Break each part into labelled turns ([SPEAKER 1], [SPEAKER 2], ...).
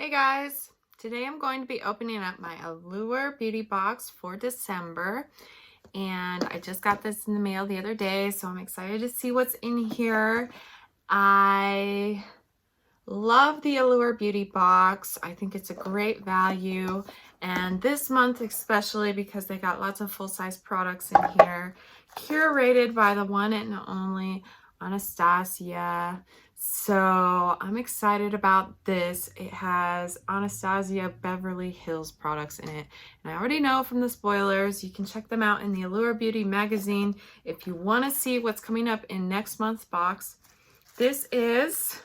[SPEAKER 1] Hey guys, today I'm going to be opening up my Allure beauty box for December, and I just got this in the mail the other day, so I'm excited to see what's in here. I love the Allure beauty box. I think it's a great value, and this month especially because they got lots of full-size products in here, curated by the one and only Anastasia. So I'm excited about this. It has Anastasia Beverly Hills products in it. And I already know from the spoilers, you can check them out in the Allure Beauty magazine if you want to see what's coming up in next month's box. This is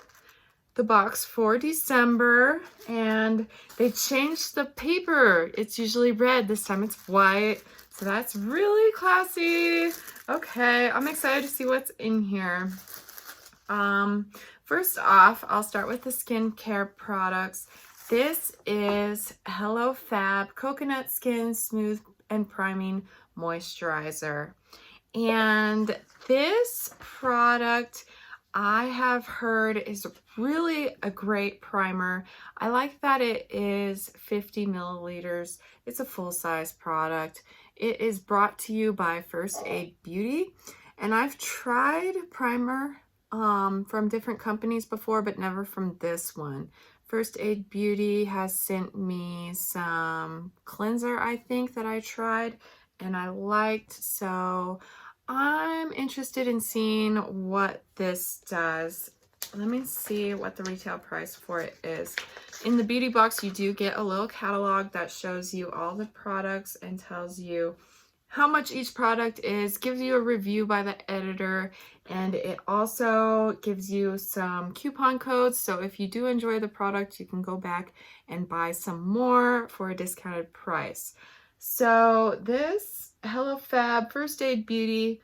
[SPEAKER 1] the box for December, and they changed the paper. It's usually red, this time it's white, so that's really classy. Okay, I'm excited to see what's in here. First off, I'll start with the skincare products. This is Hello Fab Coconut Skin Smooth and Priming Moisturizer. And this product I have heard is really a great primer. I like that it is 50 milliliters. It's a full-size product. It is brought to you by First Aid Beauty. And I've tried primer from different companies before, but never from this one. First Aid Beauty has sent me some cleanser, I think, that I tried and I liked, so I'm interested in seeing what this does. Let me see what the retail price for it is. In the beauty box, you do get a little catalog that shows you all the products and tells you how much each product is, gives you a review by the editor, and it also gives you some coupon codes. So if you do enjoy the product, you can go back and buy some more for a discounted price. So this Hello Fab First Aid Beauty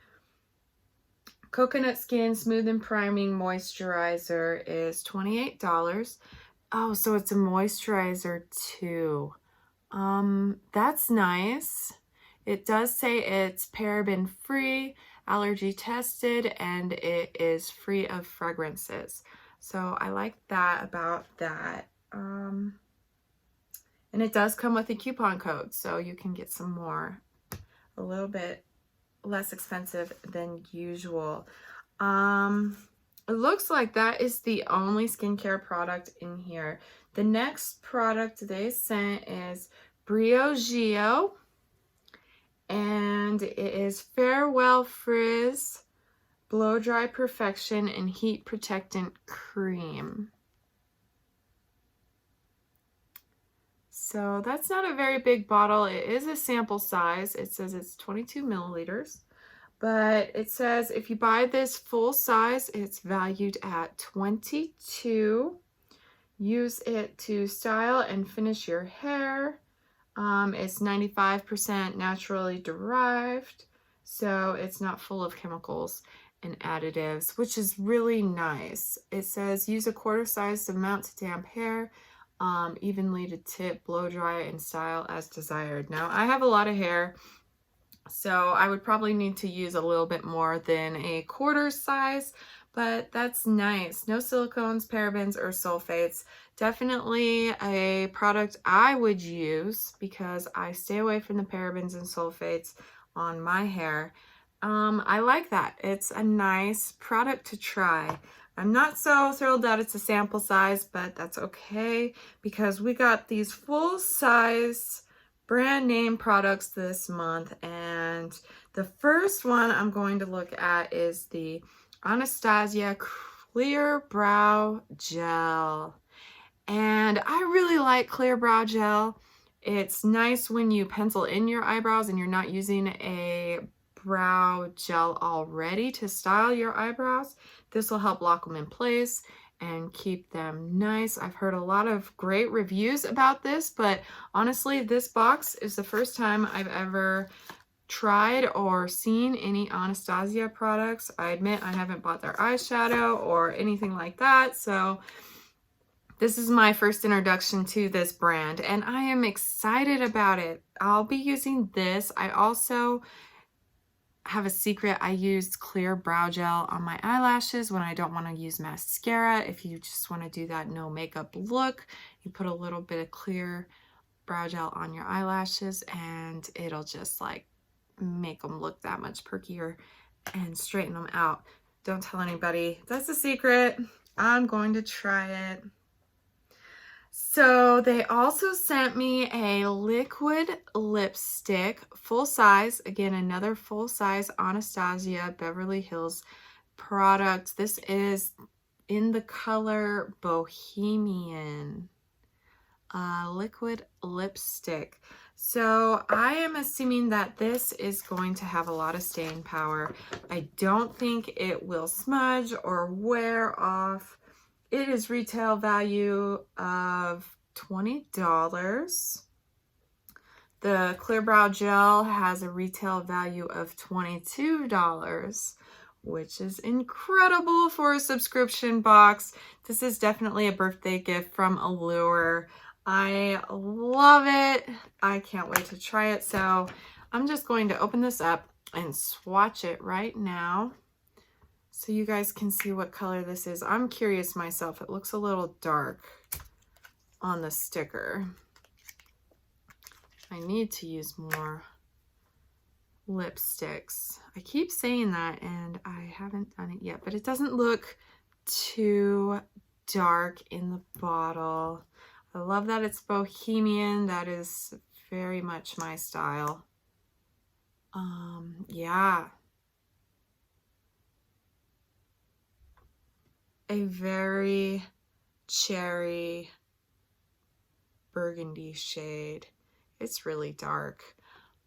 [SPEAKER 1] Coconut Skin Smooth and Priming Moisturizer is $28. Oh, so it's a moisturizer too. That's nice. It does say it's paraben free, allergy tested, and it is free of fragrances. So I like that about that. And it does come with a coupon code, so you can get some more, a little bit less expensive than usual. It looks like that is the only skincare product in here. The next product they sent is Briogio, and it is Farewell Frizz Blow Dry Perfection and Heat Protectant Cream. So that's not a very big bottle. It is a sample size. It says it's 22 milliliters, but it says if you buy this full size, it's valued at $22. Use it to style and finish your hair. It's 95% naturally derived, so it's not full of chemicals and additives, which is really nice. It says use a quarter-sized amount to damp hair, evenly to tip, blow dry, and style as desired. Now, I have a lot of hair, so I would probably need to use a little bit more than a quarter size, but that's nice. No silicones, parabens, or sulfates. Definitely a product I would use because I stay away from the parabens and sulfates on my hair. I like that. It's a nice product to try. I'm not so thrilled that it's a sample size, but that's okay because we got these full-size brand name products this month, and the first one I'm going to look at is the Anastasia Clear Brow Gel. And I really like Clear Brow Gel. It's nice when you pencil in your eyebrows and you're not using a brow gel already to style your eyebrows. This will help lock them in place and keep them nice. I've heard a lot of great reviews about this, but honestly, this box is the first time I've ever tried or seen any Anastasia products. I admit I haven't bought their eyeshadow or anything like that, so this is my first introduction to this brand, and I am excited about it. I'll be using this. I also have a secret. I use clear brow gel on my eyelashes when I don't want to use mascara. If you just want to do that no makeup look, you put a little bit of clear brow gel on your eyelashes and it'll just like make them look that much perkier and straighten them out. Don't tell anybody. That's a secret. I'm going to try it. So they also sent me a liquid lipstick, full size. Again, another full size Anastasia Beverly Hills product. This is in the color Bohemian. Liquid lipstick. So I am assuming that this is going to have a lot of staying power. I don't think it will smudge or wear off. It is retail value of $20. The Clear Brow Gel has a retail value of $22, which is incredible for a subscription box. This is definitely a birthday gift from Allure. I love it. I can't wait to try it. So I'm just going to open this up and swatch it right now so you guys can see what color this is. I'm curious myself. It looks a little dark on the sticker. I need to use more lipsticks. I keep saying that and I haven't done it yet, but it doesn't look too dark in the bottle. I love that it's Bohemian. That is very much my style. Yeah. A very cherry burgundy shade. It's really dark.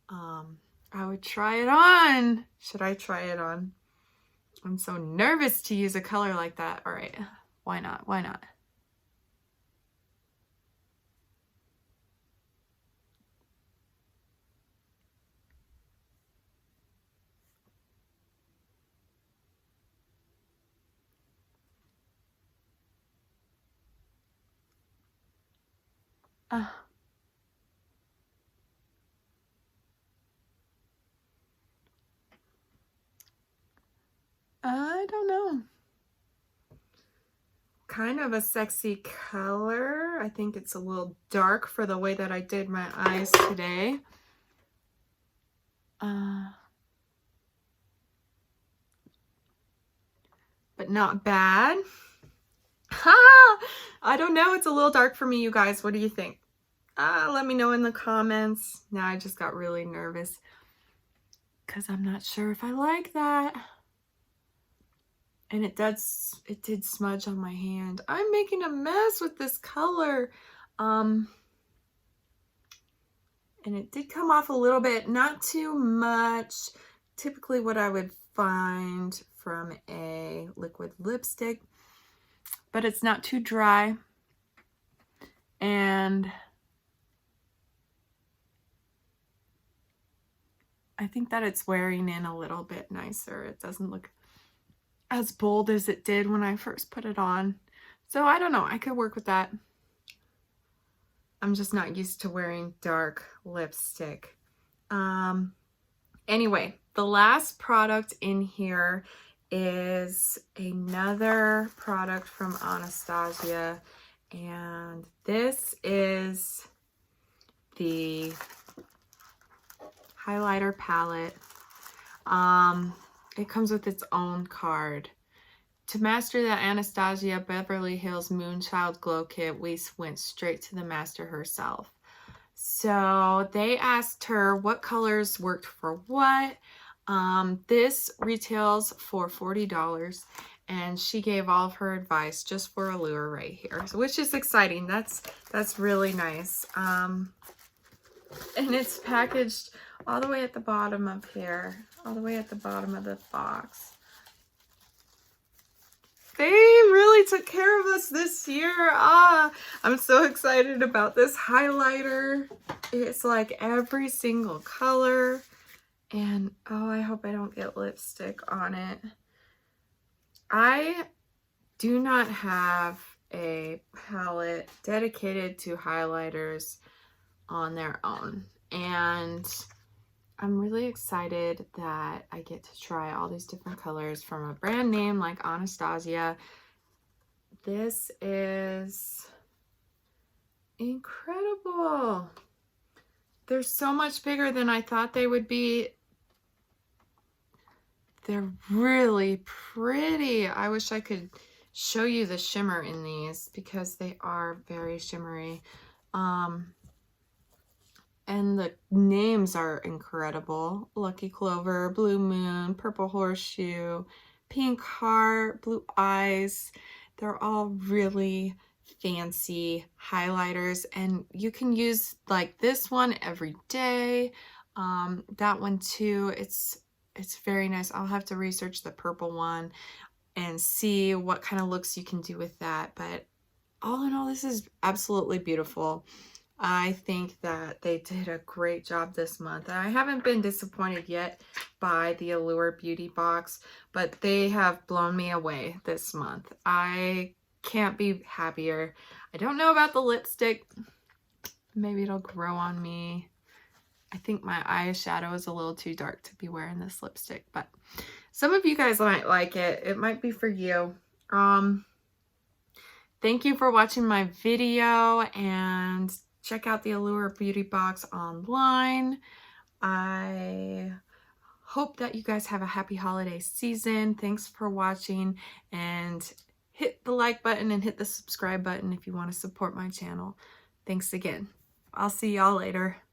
[SPEAKER 1] I would try it on. Should I try it on? I'm so nervous to use a color like that. All right, why not? Why not? I don't know. Kind of a sexy color. I think it's a little dark for the way that I did my eyes today. But not bad. Ha! I don't know. It's a little dark for me, you guys. What do you think? Let me know in the comments. Now I just got really nervous because I'm not sure if I like that. And it did smudge on my hand. I'm making a mess with this color. And it did come off a little bit, not too much. Typically what I would find from a liquid lipstick, but it's not too dry. And I think that it's wearing in a little bit nicer. It doesn't look as bold as it did when I first put it on. So I don't know, I could work with that. I'm just not used to wearing dark lipstick. Anyway, the last product in here is another product from Anastasia, and this is the highlighter palette. It comes with its own card. To master the Anastasia Beverly Hills Moonchild Glow Kit, we went straight to the master herself. So they asked her what colors worked for what. This retails for $40, and she gave all of her advice just for Allure right here, so, which is exciting. That's really nice. And it's packaged all the way at the bottom of here, all the way at the bottom of the box. They really took care of us this year. I'm so excited about this highlighter. It's like every single color. And oh, I hope I don't get lipstick on it. I do not have a palette dedicated to highlighters on their own. And I'm really excited that I get to try all these different colors from a brand name like Anastasia. This is incredible. They're so much bigger than I thought they would be. They're really pretty. I wish I could show you the shimmer in these because they are very shimmery. And the names are incredible. Lucky Clover, Blue Moon, Purple Horseshoe, Pink Heart, Blue Eyes. They're all really fancy highlighters, and you can use like this one every day. That one too, it's very nice. I'll have to research the purple one and see what kind of looks you can do with that. But all in all, this is absolutely beautiful. I think that they did a great job this month. I haven't been disappointed yet by the Allure Beauty Box, but they have blown me away this month. I can't be happier. I don't know about the lipstick. Maybe it'll grow on me. I think my eyeshadow is a little too dark to be wearing this lipstick, but some of you guys might like it. It might be for you. Thank you for watching my video, and check out the Allure Beauty Box online. I hope that you guys have a happy holiday season. Thanks for watching, and hit the like button and hit the subscribe button if you want to support my channel. Thanks again. I'll see y'all later.